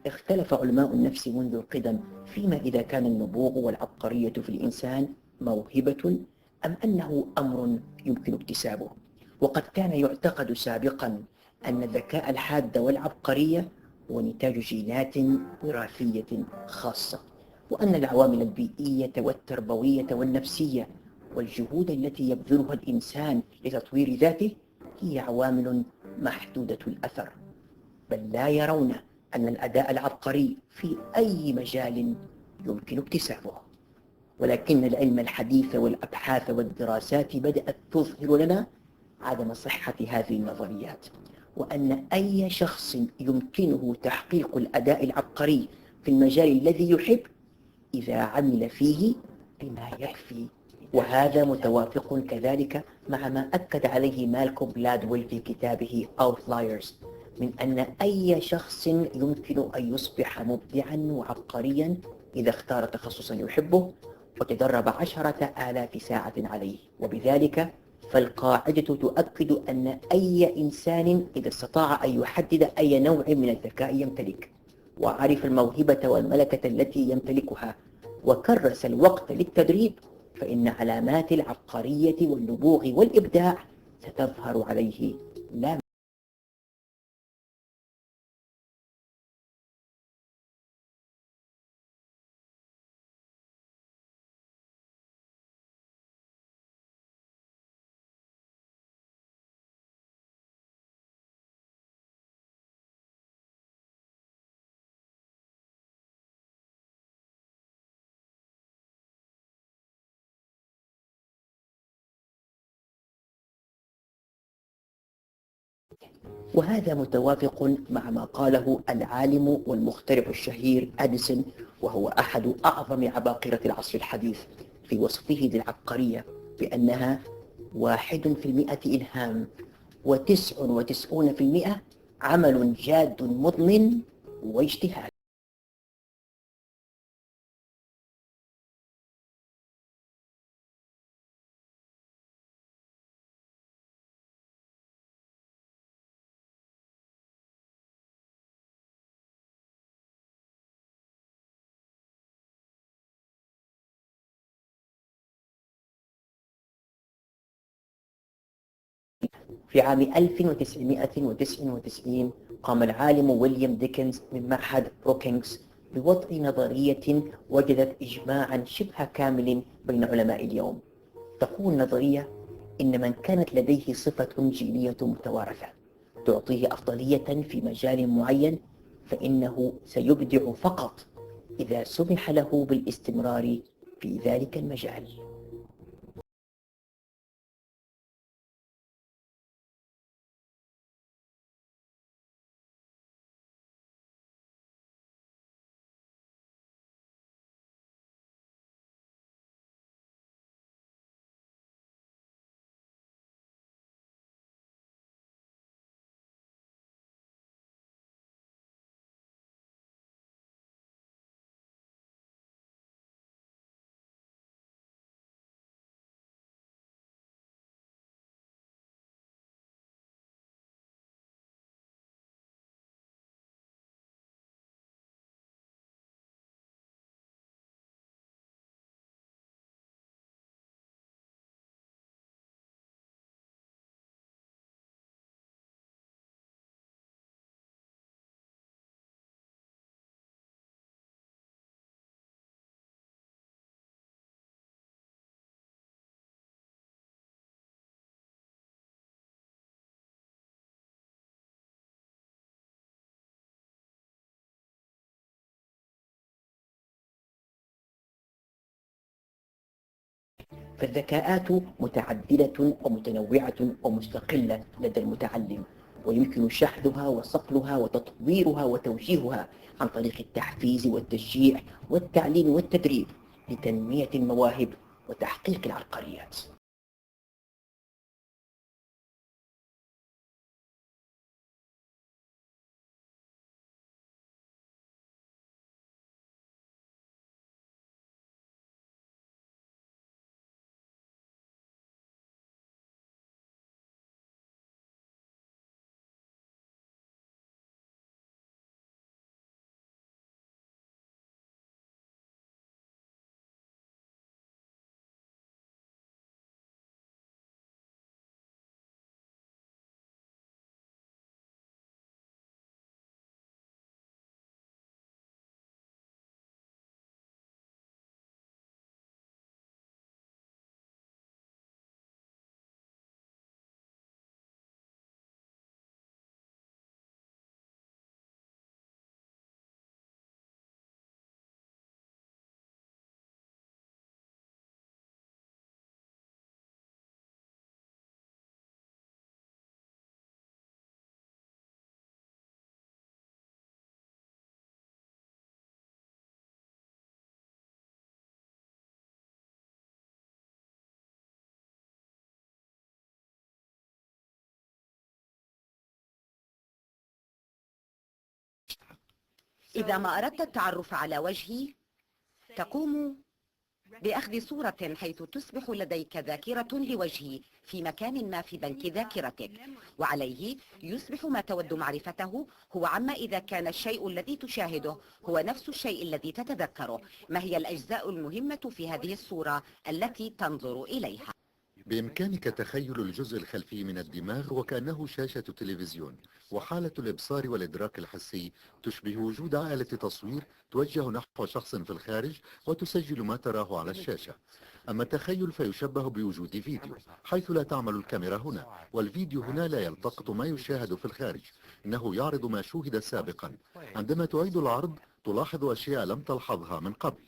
اختلف علماء النفس منذ القدم فيما إذا كان النبوغ والعبقرية في الإنسان موهبة أم أنه أمر يمكن اكتسابه. وقد كان يعتقد سابقا أن الذكاء الحاد والعبقرية هو نتاج جينات وراثية خاصة، وأن العوامل البيئية والتربوية والنفسية والجهود التي يبذلها الإنسان لتطوير ذاته هي عوامل محدودة الأثر، بل لا يرون أن الأداء العبقري في أي مجال يمكن اكتسابه. ولكن العلم الحديث والأبحاث والدراسات بدأت تظهر لنا عدم صحة هذه النظريات، وأن أي شخص يمكنه تحقيق الأداء العبقري في المجال الذي يحب إذا عمل فيه بما يكفي. وهذا متوافق كذلك مع ما أكد عليه مالكوم جلادويل في كتابه Outliers، من أن أي شخص يمكن أن يصبح مبدعا وعبقريا إذا اختار تخصصا يحبه وتدرب 10,000 ساعة عليه. وبذلك فالقاعدة تؤكد أن أي إنسان إذا استطاع أن يحدد أي نوع من الذكاء يمتلك، وعرف الموهبة والملكة التي يمتلكها، وكرس الوقت للتدريب، فإن علامات العبقرية والنبوغ والإبداع ستظهر عليه لا. وهذا متوافق مع ما قاله العالم والمخترع الشهير أديسون، وهو أحد أعظم عباقرة العصر الحديث، في وصفه للعبقرية بأنها 1% إلهام، 99% عمل جاد مضمن واجتهاد. في عام 1999 قام العالم ويليام ديكنز من معهد بروكينغز بوضع نظرية وجدت إجماعا شبه كامل بين علماء اليوم. تقول النظرية إن من كانت لديه صفة جينية متوارثة تعطيه أفضلية في مجال معين، فإنه سيبدع فقط إذا سمح له بالاستمرار في ذلك المجال. فالذكاءات متعددة ومتنوعة ومستقلة لدى المتعلم، ويمكن شحذها وصقلها وتطويرها وتوجيهها عن طريق التحفيز والتشجيع والتعليم والتدريب لتنمية المواهب وتحقيق العبقريات. إذا ما أردت التعرف على وجهي تقوم بأخذ صورة حيث تصبح لديك ذاكرة لوجهي في مكان ما في بنك ذاكرتك، وعليه يصبح ما تود معرفته هو عما إذا كان الشيء الذي تشاهده هو نفس الشيء الذي تتذكره. ما هي الأجزاء المهمة في هذه الصورة التي تنظر إليها؟ بإمكانك تخيل الجزء الخلفي من الدماغ وكأنه شاشة تلفزيون، وحالة الإبصار والإدراك الحسي تشبه وجود آلة تصوير توجه نحو شخص في الخارج وتسجل ما تراه على الشاشة. أما التخيل فيشبه بوجود فيديو، حيث لا تعمل الكاميرا هنا، والفيديو هنا لا يلتقط ما يشاهد في الخارج، إنه يعرض ما شوهد سابقا. عندما تعيد العرض تلاحظ أشياء لم تلحظها من قبل.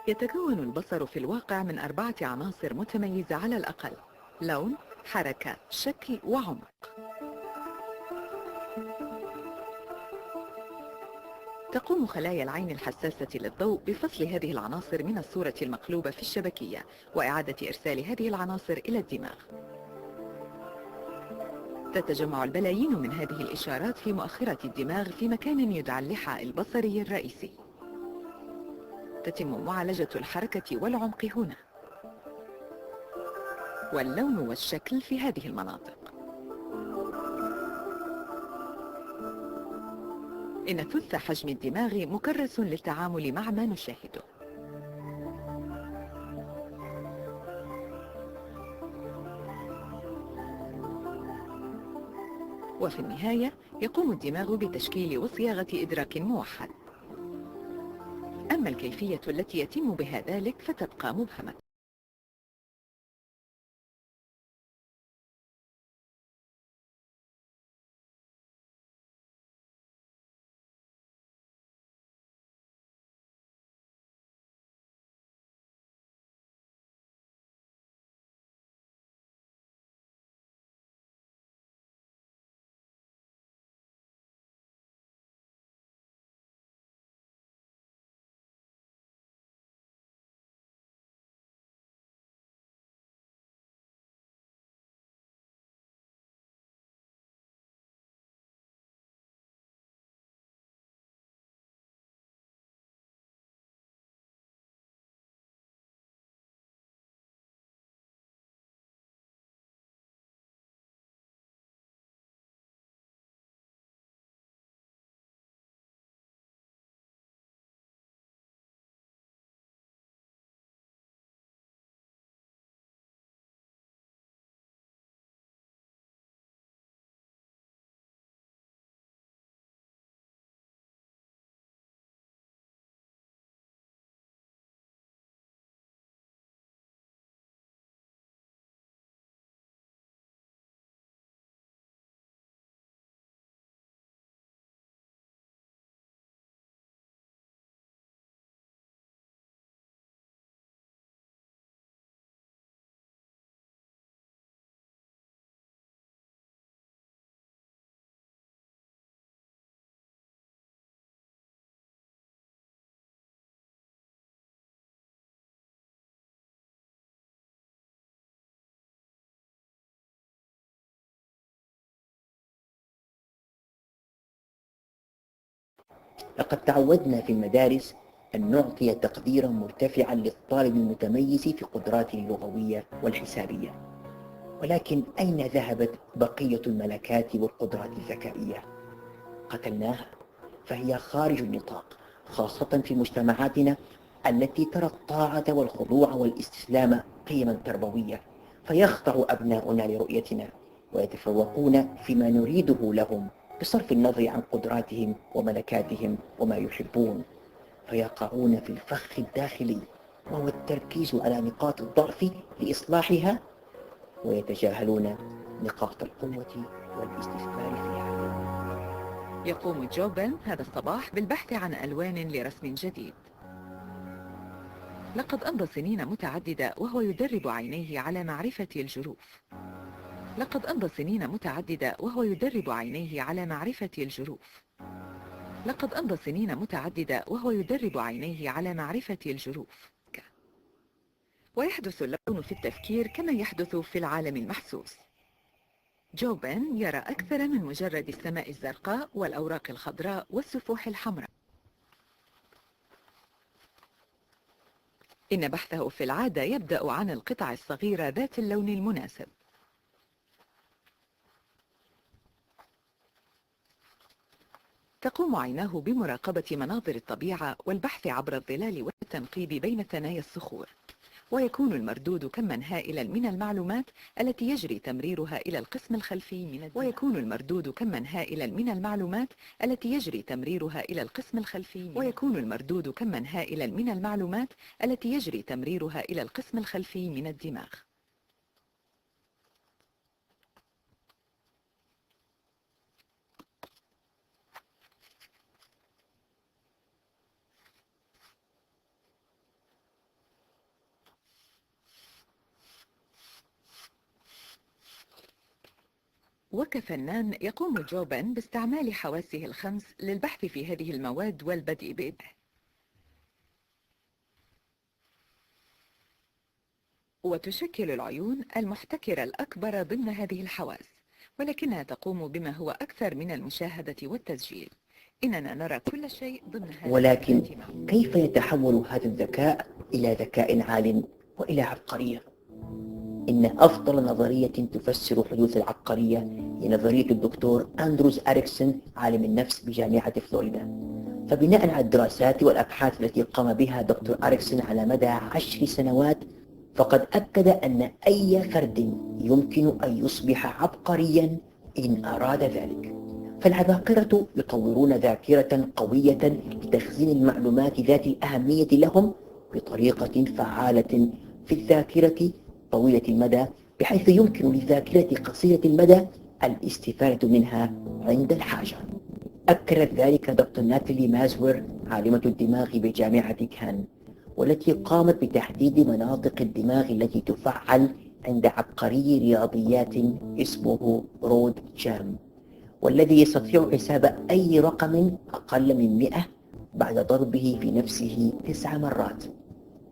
يتكون البصر في الواقع من 4 عناصر متميزة على الأقل: لون، حركة، شكل، وعمق. تقوم خلايا العين الحساسة للضوء بفصل هذه العناصر من الصورة المقلوبة في الشبكية وإعادة إرسال هذه العناصر إلى الدماغ. تتجمع البلايين من هذه الإشارات في مؤخرة الدماغ في مكان يدعى اللحاء البصري الرئيسي. تتم معالجة الحركة والعمق هنا، واللون والشكل في هذه المناطق. إن ثلث حجم الدماغ مكرس للتعامل مع ما نشاهده. وفي النهاية يقوم الدماغ بتشكيل وصياغة إدراك موحد. أما الكيفية التي يتم بها ذلك فتبقى مبهمة. لقد تعودنا في المدارس أن نعطي تقديرا مرتفعا للطالب المتميز في قدراته اللغوية والحسابية، ولكن أين ذهبت بقية الملكات والقدرات الذكائية؟ قتلناها، فهي خارج النطاق، خاصة في مجتمعاتنا التي ترى الطاعة والخضوع والاستسلام قيما تربوية، فيخضع أبناؤنا لرؤيتنا ويتفوقون فيما نريده لهم بصرف النظر عن قدراتهم وملكاتهم وما يحبون، فيقعون في الفخ الداخلي وهو التركيز على نقاط الضعف لإصلاحها، ويتجاهلون نقاط القوة والاستثمار فيها. يقوم جوبن هذا الصباح بالبحث عن ألوان لرسم جديد. لقد أمضى سنين متعددة وهو يدرب عينيه على معرفة الجروف. لقد أمضى سنين متعددة وهو يدرب عينيه على معرفة الجروف. لقد أمضى سنين متعددة وهو يدرب عينيه على معرفة الجروف. ويحدث اللون في التفكير كما يحدث في العالم المحسوس. جوبن يرى أكثر من مجرد السماء الزرقاء والأوراق الخضراء والسفوح الحمراء. إن بحثه في العادة يبدأ عن القطع الصغيرة ذات اللون المناسب. تقوم عيناه بمراقبة مناظر الطبيعة والبحث عبر الظلال والتنقيب بين ثنايا الصخور، ويكون المردود كماً هائلاً من المعلومات التي يجري تمريرها إلى القسم الخلفي من الدماغ. وكفنان يقوم جوبن باستعمال حواسه الخمس للبحث في هذه المواد والبدء بإبداعها. وتشكل العيون المحتكرة الأكبر ضمن هذه الحواس، ولكنها تقوم بما هو أكثر من المشاهدة والتسجيل. إننا نرى كل شيء ضمن هذا. ولكن كيف يتحول هذا الذكاء إلى ذكاء عال وإلى عبقرية؟ إن أفضل نظرية تفسر حدوث العبقرية هي نظرية الدكتور أندروس أريكسون عالم النفس بجامعة فلوريدا. فبناء على الدراسات والأبحاث التي قام بها دكتور أريكسون على مدى 10 سنوات، فقد أكد أن أي فرد يمكن أن يصبح عبقريا إن أراد ذلك. فالعباقرة يطورون ذاكرة قوية لتخزين المعلومات ذات الأهمية لهم بطريقة فعالة في الذاكرة طويلة المدى، بحيث يمكن للذاكرة قصيرة المدى الاستفادة منها عند الحاجة. أكدت ذلك دكتور ناتالي مازوير عالمة الدماغ بجامعة كان، والتي قامت بتحديد مناطق الدماغ التي تفعل عند عبقري رياضيات اسمه رود جام، والذي يستطيع حساب أي رقم أقل من 100 بعد ضربه في نفسه 9 مرات.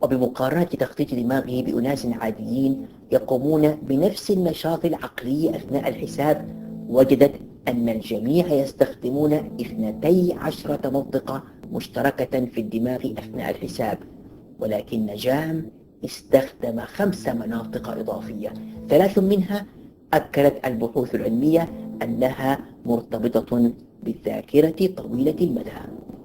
وبمقارنة تخطيط دماغه بأناس عاديين يقومون بنفس النشاط العقلي أثناء الحساب، وجدت أن الجميع يستخدمون 12 منطقة مشتركة في الدماغ أثناء الحساب، ولكن جام استخدم 5 مناطق إضافية، 3 منها أكدت البحوث العلمية أنها مرتبطة بالذاكرة طويلة المدى.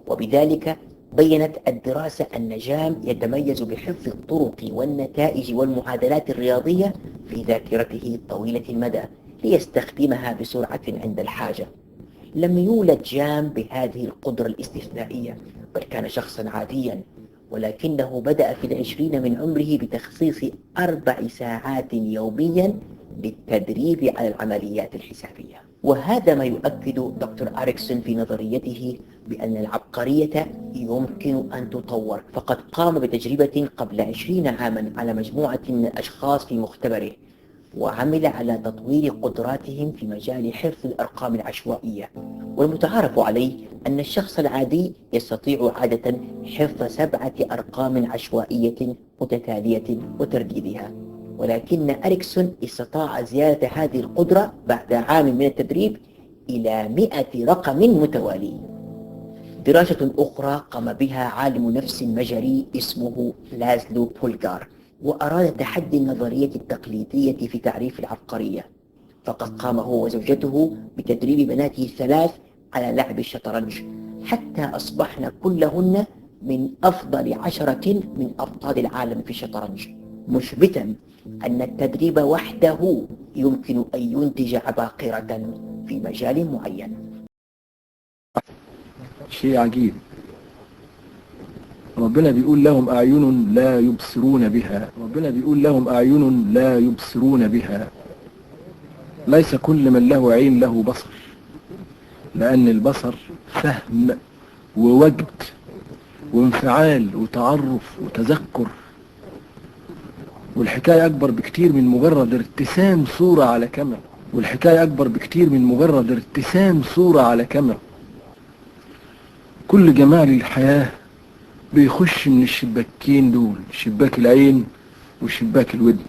وبذلك بيّنت الدراسة أن جام يتميز بحفظ الطرق والنتائج والمعادلات الرياضية في ذاكرته طويلة المدى ليستخدمها بسرعة عند الحاجة. لم يولد جام بهذه القدرة الاستثنائية، بل كان شخصا عاديا، ولكنه بدأ في 20 من عمره بتخصيص 4 ساعات يوميا للتدريب على العمليات الحسابية. وهذا ما يؤكد دكتور أريكسون في نظريته بأن العبقرية يمكن أن تطور. فقد قام بتجربة قبل 20 عاما على مجموعة من الأشخاص في مختبره، وعمل على تطوير قدراتهم في مجال حفظ الأرقام العشوائية. والمتعارف عليه أن الشخص العادي يستطيع عادة حفظ 7 أرقام عشوائية متتالية وترديدها، ولكن أريكسون استطاع زيادة هذه القدرة بعد عام من التدريب إلى 100 رقم متوالي. دراسة أخرى قام بها عالم نفس مجري اسمه لازلو بولغار، وأراد تحدي النظرية التقليدية في تعريف العبقرية. فقد قام هو وزوجته بتدريب بناته الثلاث على لعب الشطرنج حتى أصبحن كلهن من أفضل 10 من أبطال العالم في الشطرنج، مثبتا أن التدريب وحده يمكن أن ينتج عباقرة في مجال معين. شيء عجيب، ربنا بيقول لهم أعين لا يبصرون بها، ربنا بيقول لهم أعين لا يبصرون بها. ليس كل من له عين له بصر، لأن البصر فهم ووجد وانفعال وتعرف وتذكر، والحكاية أكبر بكتير من مجرد ارتسام صورة على كاميرا، والحكاية أكبر بكتير من مجرد ارتسام صورة على كاميرا. كل جمال الحياة بيخش من الشباكين دول، شباك العين وشباك الودن.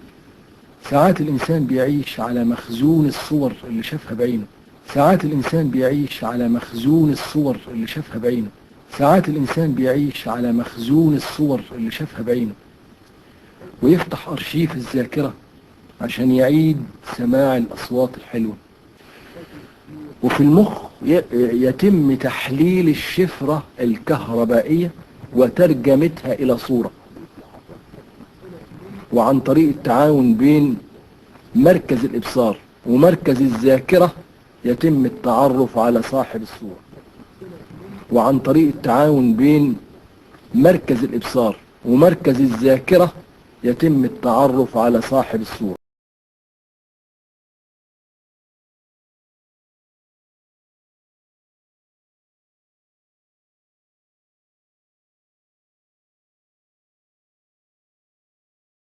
ساعات الإنسان بيعيش على مخزون الصور اللي شافها بعينه. ساعات الإنسان بيعيش على مخزون الصور اللي شافها بعينه. ساعات الإنسان بيعيش على مخزون الصور اللي شافها بعينه، ويفتح أرشيف الذاكرة عشان يعيد سماع الأصوات الحلوة. وفي المخ يتم تحليل الشفرة الكهربائية وترجمتها إلى صورة، وعن طريق التعاون بين مركز الإبصار ومركز الذاكرة يتم التعرف على صاحب الصورة. وعن طريق التعاون بين مركز الإبصار ومركز الذاكرة يتم التعرف على صاحب الصورة.